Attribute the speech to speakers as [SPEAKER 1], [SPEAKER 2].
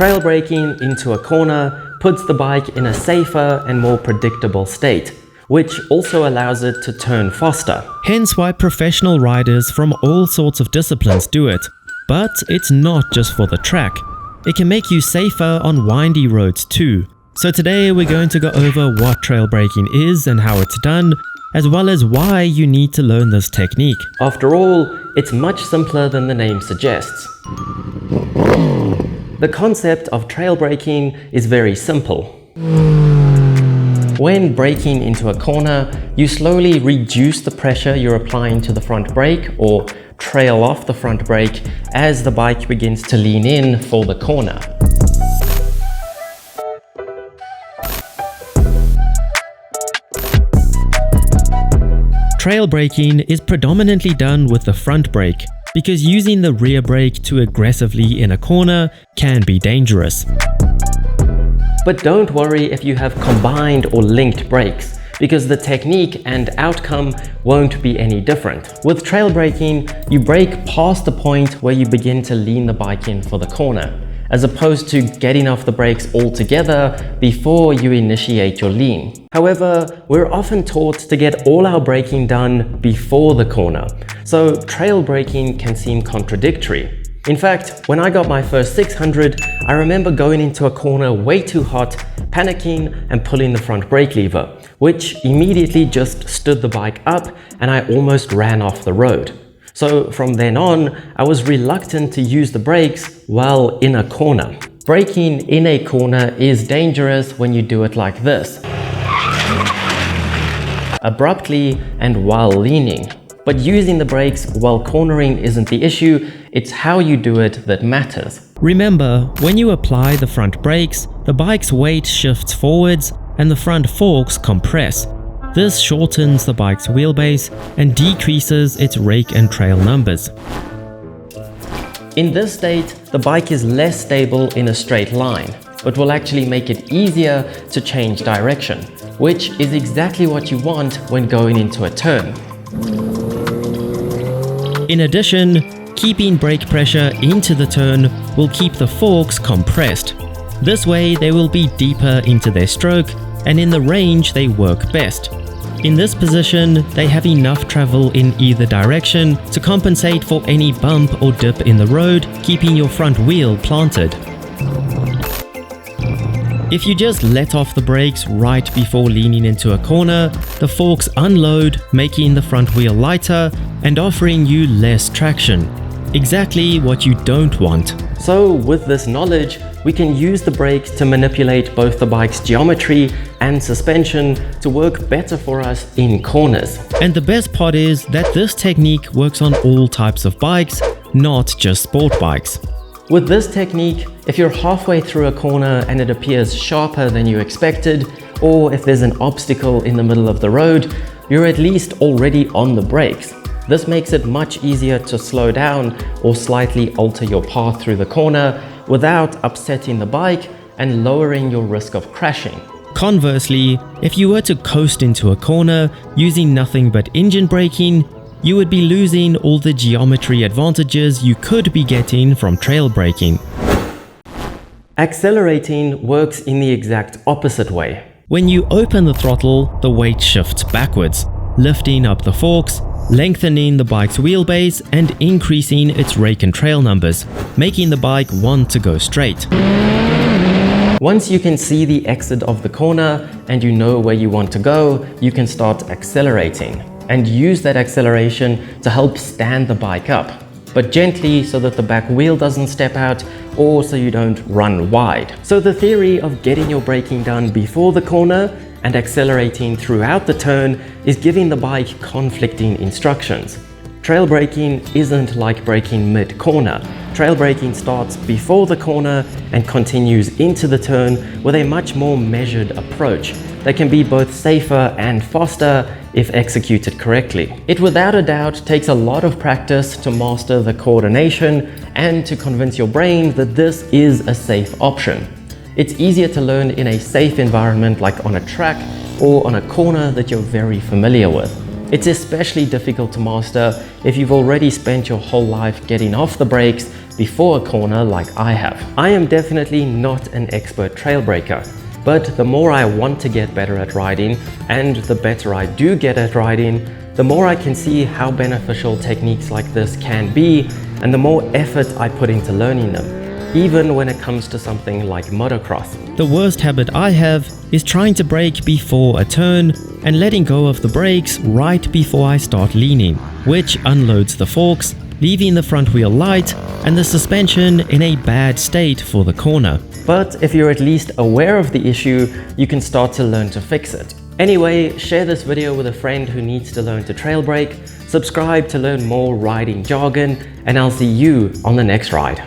[SPEAKER 1] Trail braking into a corner puts the bike in a safer and more predictable state, which also allows it to turn faster.
[SPEAKER 2] Hence why professional riders from all sorts of disciplines do it. But it's not just for the track. It can make you safer on windy roads too. So today we're going to go over what trail braking is and how it's done, as well as why you need to learn this technique.
[SPEAKER 1] After all, it's much simpler than the name suggests. The concept of trail braking is very simple. When braking into a corner, you slowly reduce the pressure you're applying to the front brake or trail off the front brake as the bike begins to lean in for the corner.
[SPEAKER 2] Trail braking is predominantly done with the front brake because using the rear brake too aggressively in a corner can be dangerous.
[SPEAKER 1] But don't worry if you have combined or linked brakes, because the technique and outcome won't be any different. With trail braking, you brake past the point where you begin to lean the bike in for the corner, as opposed to getting off the brakes altogether before you initiate your lean. However, we're often taught to get all our braking done before the corner, so trail braking can seem contradictory. In fact, when I got my first 600, I remember going into a corner way too hot, panicking and pulling the front brake lever, which immediately just stood the bike up and I almost ran off the road. So from then on, I was reluctant to use the brakes while in a corner. Braking in a corner is dangerous when you do it like this, abruptly and while leaning. But using the brakes while cornering isn't the issue, it's how you do it that matters.
[SPEAKER 2] Remember, when you apply the front brakes, the bike's weight shifts forwards and the front forks compress. This shortens the bike's wheelbase and decreases its rake and trail numbers.
[SPEAKER 1] In this state, the bike is less stable in a straight line, but will actually make it easier to change direction, which is exactly what you want when going into a turn.
[SPEAKER 2] In addition, keeping brake pressure into the turn will keep the forks compressed. This way they will be deeper into their stroke and in the range they work best. In this position, they have enough travel in either direction to compensate for any bump or dip in the road, keeping your front wheel planted. If you just let off the brakes right before leaning into a corner, the forks unload, making the front wheel lighter and offering you less traction. Exactly what you don't want.
[SPEAKER 1] So with this knowledge, we can use the brakes to manipulate both the bike's geometry and suspension to work better for us in corners.
[SPEAKER 2] And the best part is that this technique works on all types of bikes, not just sport bikes.
[SPEAKER 1] With this technique, if you're halfway through a corner and it appears sharper than you expected, or if there's an obstacle in the middle of the road, you're at least already on the brakes. This makes it much easier to slow down or slightly alter your path through the corner without upsetting the bike and lowering your risk of crashing.
[SPEAKER 2] Conversely, if you were to coast into a corner using nothing but engine braking, you would be losing all the geometry advantages you could be getting from trail braking.
[SPEAKER 1] Accelerating works in the exact opposite way.
[SPEAKER 2] When you open the throttle, the weight shifts backwards, lifting up the forks, lengthening the bike's wheelbase and increasing its rake and trail numbers, making the bike want to go straight.
[SPEAKER 1] Once you can see the exit of the corner and you know where you want to go, you can start accelerating and use that acceleration to help stand the bike up, but gently so that the back wheel doesn't step out or so you don't run wide. So the theory of getting your braking done before the corner and accelerating throughout the turn is giving the bike conflicting instructions. Trail braking isn't like braking mid-corner. Trail braking starts before the corner and continues into the turn with a much more measured approach that can be both safer and faster if executed correctly. It without a doubt takes a lot of practice to master the coordination and to convince your brain that this is a safe option. It's easier to learn in a safe environment like on a track or on a corner that you're very familiar with. It's especially difficult to master if you've already spent your whole life getting off the brakes before a corner like I have. I am definitely not an expert trail breaker, but the more I want to get better at riding and the better I do get at riding, the more I can see how beneficial techniques like this can be and the more effort I put into learning them, even when it comes to something like motocross.
[SPEAKER 2] The worst habit I have is trying to brake before a turn and letting go of the brakes right before I start leaning, which unloads the forks, leaving the front wheel light and the suspension in a bad state for the corner.
[SPEAKER 1] But if you're at least aware of the issue, you can start to learn to fix it. Anyway, share this video with a friend who needs to learn to trail brake, subscribe to learn more riding jargon, and I'll see you on the next ride.